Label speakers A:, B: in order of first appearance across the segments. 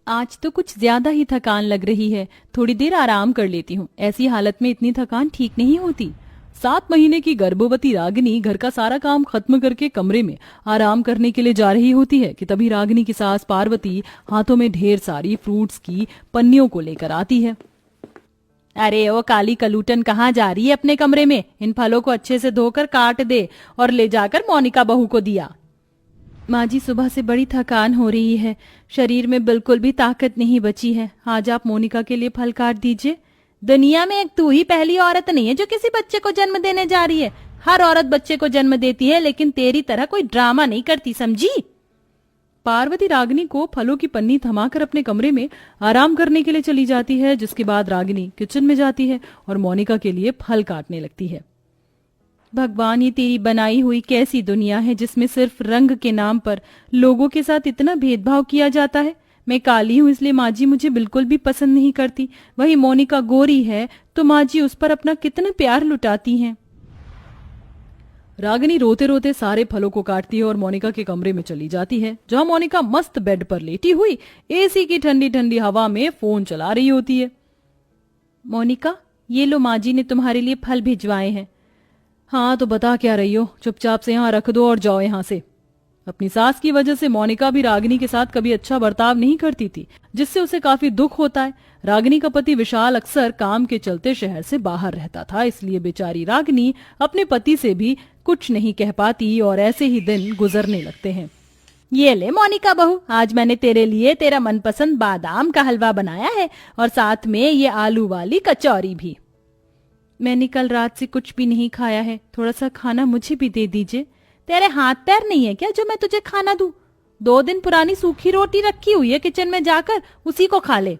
A: आज तो कुछ ज्यादा ही थकान लग रही है, थोड़ी देर आराम कर लेती हूँ। ऐसी हालत में इतनी थकान ठीक नहीं होती। 7 महीने की गर्भवती रागिनी घर का सारा काम खत्म करके कमरे में आराम करने के लिए जा रही होती है कि तभी रागिनी की सास पार्वती हाथों में ढेर सारी फ्रूट्स की पन्नियों को लेकर आती है। अरे ओ काली कलूटन, कहाँ जा रही है अपने कमरे में? इन फलों को अच्छे से धोकर काट दे और ले जाकर मोनिका बहू को दिया। माँ जी, सुबह से बड़ी थकान हो रही है, शरीर में बिल्कुल भी ताकत नहीं बची है। आज आप मोनिका के लिए फल काट दीजिए। दुनिया में एक तू ही पहली औरत नहीं है जो किसी बच्चे को जन्म देने जा रही है। हर औरत बच्चे को जन्म देती है, लेकिन तेरी तरह कोई ड्रामा नहीं करती, समझी? पार्वती रागिनी को फलों की पन्नी थमाकर अपने कमरे में आराम करने के लिए चली जाती है, जिसके बाद रागिनी किचन में जाती है और मोनिका के लिए फल काटने लगती है। भगवान, ये तेरी बनाई हुई कैसी दुनिया है जिसमें सिर्फ रंग के नाम पर लोगों के साथ इतना भेदभाव किया जाता है। मैं काली हूँ इसलिए माँ जी मुझे बिल्कुल भी पसंद नहीं करती, वही मोनिका गोरी है तो माँ जी उस पर अपना कितना प्यार लुटाती हैं। रागिनी रोते रोते सारे फलों को काटती है और मोनिका के कमरे में चली जाती है, जहां मोनिका मस्त बेड पर लेटी हुई एसी की ठंडी ठंडी हवा में फोन चला रही होती है। मोनिका, ये लो, माँ जी ने तुम्हारे लिए फल भिजवाए हैं। हाँ तो बता क्या रही हो? चुपचाप से यहाँ रख दो और जाओ यहाँ से। अपनी सास की वजह से मोनिका भी रागिनी के साथ कभी अच्छा बर्ताव नहीं करती थी, जिससे उसे काफी दुख होता है। रागिनी का पति विशाल अक्सर काम के चलते शहर से बाहर रहता था, इसलिए बेचारी रागिनी अपने पति से भी कुछ नहीं कह पाती और ऐसे ही दिन गुजरने लगते हैं। ये ले मोनिका बहू, आज मैंने तेरे लिए तेरा मनपसंद बादाम का हलवा बनाया है और साथ में ये आलू वाली कचौरी भी। मैंने कल रात से कुछ भी नहीं खाया है, थोड़ा सा खाना मुझे भी दे दीजिए। तेरे हाथ पैर नहीं है क्या जो मैं तुझे खाना दूं? 2 दिन पुरानी सूखी रोटी रखी हुई है किचन में, जाकर उसी को खा ले।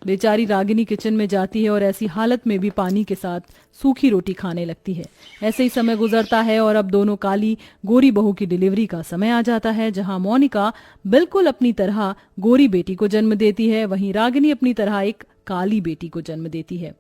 A: बेचारी रागिनी किचन में जाती है और ऐसी हालत में भी पानी के साथ सूखी रोटी खाने लगती है। ऐसे ही समय गुजरता है और अब दोनों काली गोरी बहू की डिलीवरी का समय आ जाता है, जहां मोनिका बिल्कुल अपनी तरह गोरी बेटी को जन्म देती है, वहीं रागिनी अपनी तरह एक काली बेटी को जन्म देती है।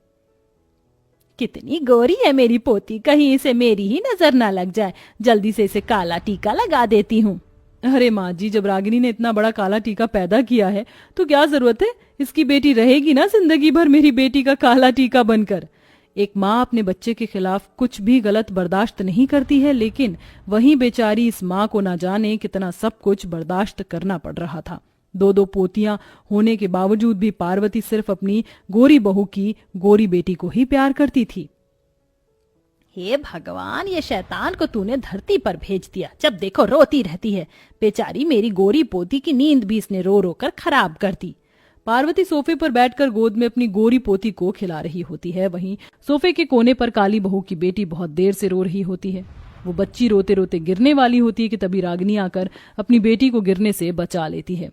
A: कितनी गोरी है मेरी पोती, कहीं इसे मेरी ही नजर ना लग जाए, जल्दी से इसे काला टीका लगा देती हूँ। अरे माँ जी, जब रागिनी ने इतना बड़ा काला टीका पैदा किया है तो क्या जरूरत है, इसकी बेटी रहेगी ना जिंदगी भर मेरी बेटी का काला टीका बनकर। एक माँ अपने बच्चे के खिलाफ कुछ भी गलत बर्दाश्त नहीं करती है, लेकिन वहीं बेचारी इस माँ को ना जाने कितना सब कुछ बर्दाश्त करना पड़ रहा था। 2 पोतियां होने के बावजूद भी पार्वती सिर्फ अपनी गोरी बहू की गोरी बेटी को ही प्यार करती थी। हे भगवान, ये शैतान को तूने धरती पर भेज दिया, जब देखो रोती रहती है। बेचारी मेरी गोरी पोती की नींद भी इसने रो रो कर खराब कर दी। पार्वती सोफे पर बैठकर गोद में अपनी गोरी पोती को खिला रही होती है, वहीं सोफे के कोने पर काली बहू की बेटी बहुत देर से रो रही होती है। वो बच्ची रोते रोते गिरने वाली होती है कि तभी रागिनी आकर अपनी बेटी को गिरने से बचा लेती है।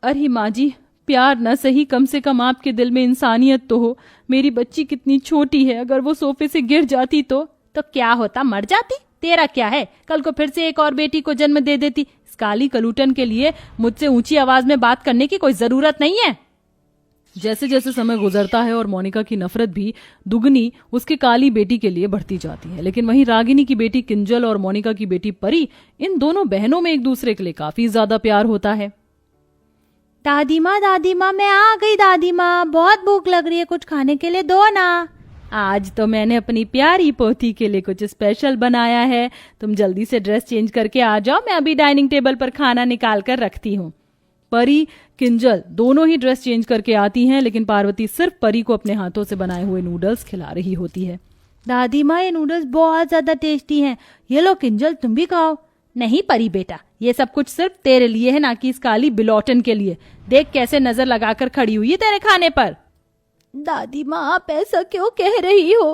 A: अरे माँ जी, प्यार न सही, कम से कम आपके दिल में इंसानियत तो हो। मेरी बच्ची कितनी छोटी है, अगर वो सोफे से गिर जाती तो क्या होता, मर जाती। तेरा क्या है, कल को फिर से एक और बेटी को जन्म दे देती। इस काली कलूटन के लिए मुझसे ऊंची आवाज में बात करने की कोई जरूरत नहीं है। जैसे जैसे समय गुजरता है और मोनिका की नफरत भी दुगनी उसके काली बेटी के लिए बढ़ती जाती है, लेकिन वहीं रागिनी की बेटी किंजल और मोनिका की बेटी परी, इन दोनों बहनों में एक दूसरे के लिए काफी ज्यादा प्यार होता है। दादी माँ मैं आ गई। दादी माँ, बहुत भूख लग रही है, कुछ खाने के लिए दो ना। आज तो मैंने अपनी प्यारी पोती के लिए कुछ स्पेशल बनाया है, तुम जल्दी से ड्रेस चेंज करके आ जाओ, मैं अभी डाइनिंग टेबल पर खाना निकाल कर रखती हूँ। परी किंजल दोनों ही ड्रेस चेंज करके आती हैं, लेकिन पार्वती सिर्फ परी को अपने हाथों से बनाए हुए नूडल्स खिला रही होती है। दादी माँ, ये नूडल्स बहुत ज्यादा टेस्टी हैं, ये लो किंजल तुम भी खाओ। नहीं परी बेटा, ये सब कुछ सिर्फ तेरे लिए है, ना कि इस काली बिलौटन के लिए। देख कैसे नजर लगाकर खड़ी हुई है तेरे खाने पर। दादी माँ, आप ऐसा क्यों कह रही हो?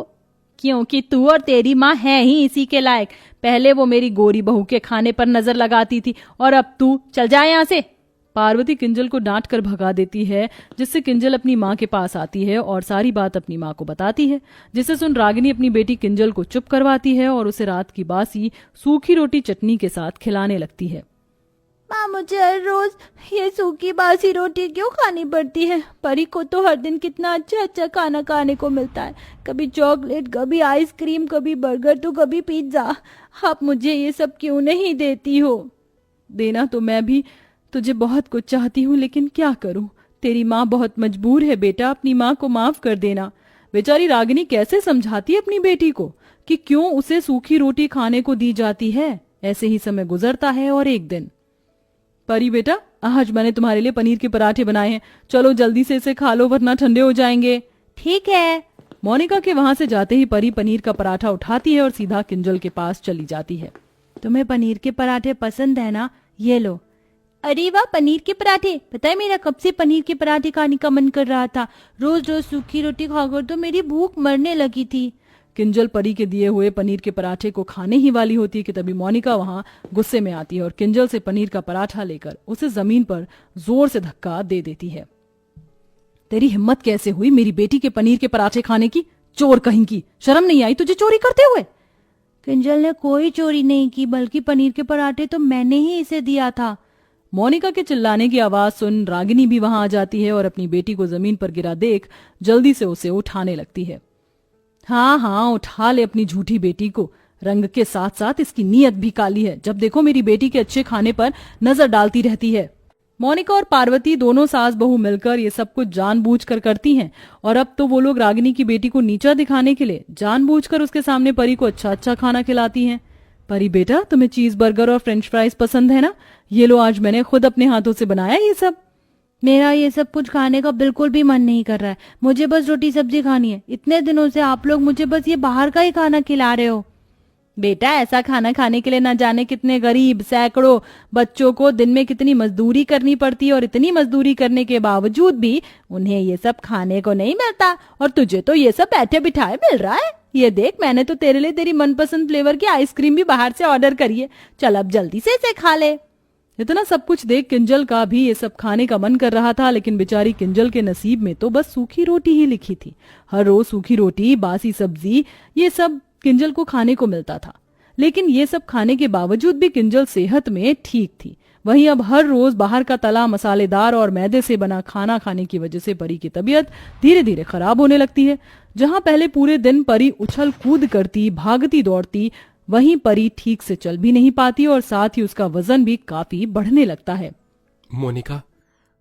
A: क्योंकि तू और तेरी माँ है ही इसी के लायक। पहले वो मेरी गोरी बहू के खाने पर नजर लगाती थी और अब तू चल जाए यहाँ से। पार्वती किंजल को डांट कर भगा देती है, जिससे किंजल अपनी माँ के पास आती है और सारी बात अपनी माँ को बताती है, जिसे सुन रागिनी अपनी बेटी किंजल को चुप करवाती है और उसे रात की बासी सूखी रोटी चटनी के साथ खिलाने लगती है। माँ, मुझे हर रोज ये सूखी बासी रोटी क्यों खानी पड़ती है? परी को तो हर दिन कितना अच्छा अच्छा खाना खाने को मिलता है, कभी चॉकलेट, कभी आइसक्रीम, कभी बर्गर तो कभी पिज्जा। आप मुझे ये सब क्यों नहीं देती हो? देना तो मैं भी तुझे बहुत कुछ चाहती हूँ, लेकिन क्या करूँ, तेरी माँ बहुत मजबूर है बेटा, अपनी माँ को माफ कर देना। बेचारी रागिनी कैसे समझाती है अपनी बेटी को कि क्यों उसे सूखी रोटी खाने को दी जाती है। ऐसे ही समय गुजरता है और एक दिन, परी बेटा, आज मैंने तुम्हारे लिए पनीर के पराठे बनाए हैं, चलो जल्दी से इसे खा लो वरना ठंडे हो जाएंगे। ठीक है। मोनिका के वहां से जाते ही परी पनीर का पराठा उठाती है और सीधा किंजल के पास चली जाती है। तुम्हें पनीर के पराठे पसंद है ना, ये लो। अरे वाह, पनीर के पराठे। पता है मेरा कब से पनीर के पराठे खाने का मन कर रहा था। रोज रोज सूखी रोटी खाकर तो मेरी भूख मरने लगी थी। किंजल परी के दिए हुए पनीर के पराठे को खाने ही वाली होती है कि तभी मोनिका वहां गुस्से में आती है और किंजल से पनीर का पराठा लेकर उसे जमीन पर जोर से धक्का दे देती है। तेरी हिम्मत कैसे हुई मेरी बेटी के पनीर के पराठे खाने की, चोर कहीं की, शर्म नहीं आई तुझे चोरी करते हुए। किंजल ने कोई चोरी नहीं की, बल्कि पनीर के पराठे तो मैंने ही इसे दिया था। मोनिका के चिल्लाने की आवाज सुन रागिनी भी वहां आ जाती है और अपनी बेटी को जमीन पर गिरा देख जल्दी से उसे उठाने लगती है। हाँ हाँ, उठा ले अपनी झूठी बेटी को, रंग के साथ साथ इसकी नीयत भी काली है, जब देखो मेरी बेटी के अच्छे खाने पर नजर डालती रहती है। मोनिका और पार्वती दोनों सास बहू मिलकर ये सब कुछ जानबूझकर करती हैं और अब तो वो लोग रागिनी की बेटी को नीचा दिखाने के लिए जानबूझकर उसके सामने परी को अच्छा अच्छा खाना खिलाती हैं। परी बेटा, तुम्हें चीज बर्गर और फ्रेंच फ्राइज पसंद है ना, ये लो, आज मैंने खुद अपने हाथों से बनाया ये सब। मेरा ये सब कुछ खाने का बिल्कुल भी मन नहीं कर रहा है, मुझे बस रोटी सब्जी खानी है। इतने दिनों से आप लोग मुझे बस ये बाहर का ही खाना खिला रहे हो। बेटा, ऐसा खाना खाने के लिए ना जाने कितने गरीब सैकड़ों बच्चों को दिन में कितनी मजदूरी करनी पड़ती है और इतनी मजदूरी करने के बावजूद भी उन्हें ये सब खाने को नहीं मिलता, और तुझे तो ये सब बैठे बिठाए मिल रहा है। ये देख, मैंने तो तेरे लिए तेरी मनपसंद फ्लेवर की आइसक्रीम भी बाहर से ऑर्डर करी है, चल अब जल्दी से इसे खा ले। इतना सब कुछ देख किंजल का भी ये सब खाने का मन कर रहा था, लेकिन बेचारी किंजल के नसीब में तो बस सूखी रोटी ही लिखी थी। हर रोज सूखी रोटी, बासी सब्जी, ये सब किंजल को खाने को मिलता था, लेकिन ये सब खाने के बावजूद भी किंजल सेहत में ठीक थी। वहीं अब हर रोज बाहर का तला मसालेदार और मैदे से बना खाना खाने की वजह से परी की तबीयत धीरे धीरे खराब होने लगती है। जहां पहले पूरे दिन परी उछल कूद करती, भागती दौड़ती, वहीं परी ठीक से चल भी नहीं पाती और साथ ही उसका वजन भी काफी बढ़ने लगता है।
B: मोनिका,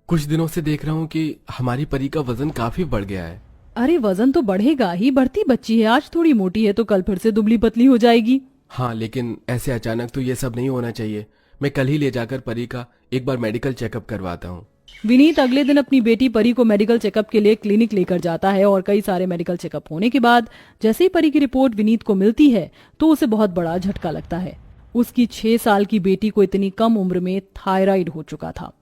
B: कुछ दिनों से देख रहा हूँ कि हमारी परी का वजन काफी बढ़ गया है।
A: अरे वजन तो बढ़ेगा ही, बढ़ती बच्ची है, आज थोड़ी मोटी है तो कल फिर से दुबली पतली हो जाएगी।
B: हाँ, लेकिन ऐसे अचानक तो ये सब नहीं होना चाहिए। मैं कल ही ले जाकर परी का एक बार मेडिकल चेकअप करवाता हूँ।
A: विनीत अगले दिन अपनी बेटी परी को मेडिकल चेकअप के लिए क्लिनिक लेकर जाता है और कई सारे मेडिकल चेकअप होने के बाद जैसे ही परी की रिपोर्ट विनीत को मिलती है तो उसे बहुत बड़ा झटका लगता है। उसकी 6 साल की बेटी को इतनी कम उम्र में थायराइड हो चुका था।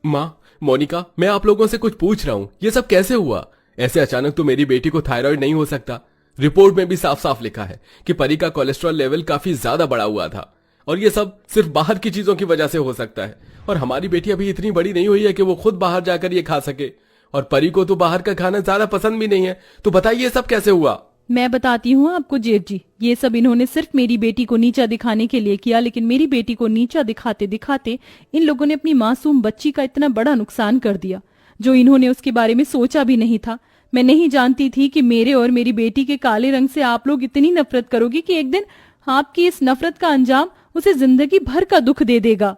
B: माँ, मोनिका, मैं आप लोगों से कुछ पूछ रहा हूँ, ये सब कैसे हुआ? ऐसे अचानक तो मेरी बेटी को थायराइड नहीं हो सकता। रिपोर्ट में भी साफ साफ लिखा है कि परी का कोलेस्ट्रॉल लेवल काफी ज्यादा बढ़ा हुआ था और ये सब सिर्फ बाहर की चीजों की वजह से हो सकता है। और हमारी बेटी अभी इतनी बड़ी नहीं हुई है कि वो खुद बाहर जाकर ये खा सके, और परी को तो बाहर का खाना ज्यादा पसंद भी नहीं है। तो बताइए ये सब कैसे हुआ?
A: मैं बताती हूँ आपको जेठ जी, ये सब इन्होंने सिर्फ मेरी बेटी को नीचा दिखाने के लिए किया, लेकिन मेरी बेटी को नीचा दिखाते दिखाते इन लोगों ने अपनी मासूम बच्ची का इतना बड़ा नुकसान कर दिया जो इन्होंने उसके बारे में सोचा भी नहीं था। मैं नहीं जानती थी कि मेरे और मेरी बेटी के काले रंग से आप लोग इतनी नफरत करोगे कि एक दिन आपकी इस नफरत का अंजाम उसे जिंदगी भर का दुख दे देगा।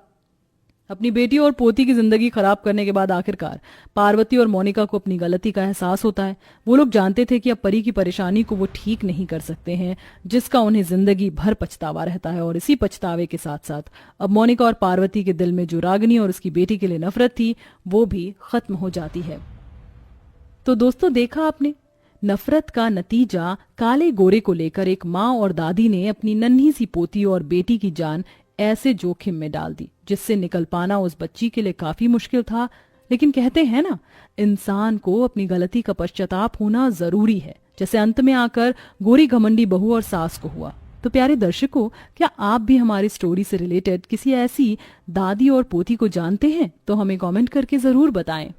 A: अपनी बेटी और पोती की जिंदगी खराब करने के बाद आखिरकार पार्वती और मोनिका को अपनी गलती का एहसास होता है। वो लोग जानते थे कि अब परी की परेशानी को वो ठीक नहीं कर सकते हैं, जिसका उन्हें जिंदगी भर पछतावा रहता है। और इसी पछतावे के साथ साथ अब मोनिका और पार्वती के दिल में जो रागिनी और उसकी बेटी के लिए नफरत थी वो भी खत्म हो जाती है। तो दोस्तों, देखा आपने, नफरत का नतीजा काले गोरे को लेकर एक माँ और दादी ने अपनी नन्ही सी पोती और बेटी की जान ऐसे जोखिम में डाल दी जिससे निकल पाना उस बच्ची के लिए काफी मुश्किल था। लेकिन कहते हैं ना, इंसान को अपनी गलती का पश्चाताप होना जरूरी है, जैसे अंत में आकर गोरी घमंडी बहू और सास को हुआ। तो प्यारे दर्शकों, क्या आप भी हमारी स्टोरी से रिलेटेड किसी ऐसी दादी और पोती को जानते हैं? तो हमें कमेंट करके जरूर बताएं।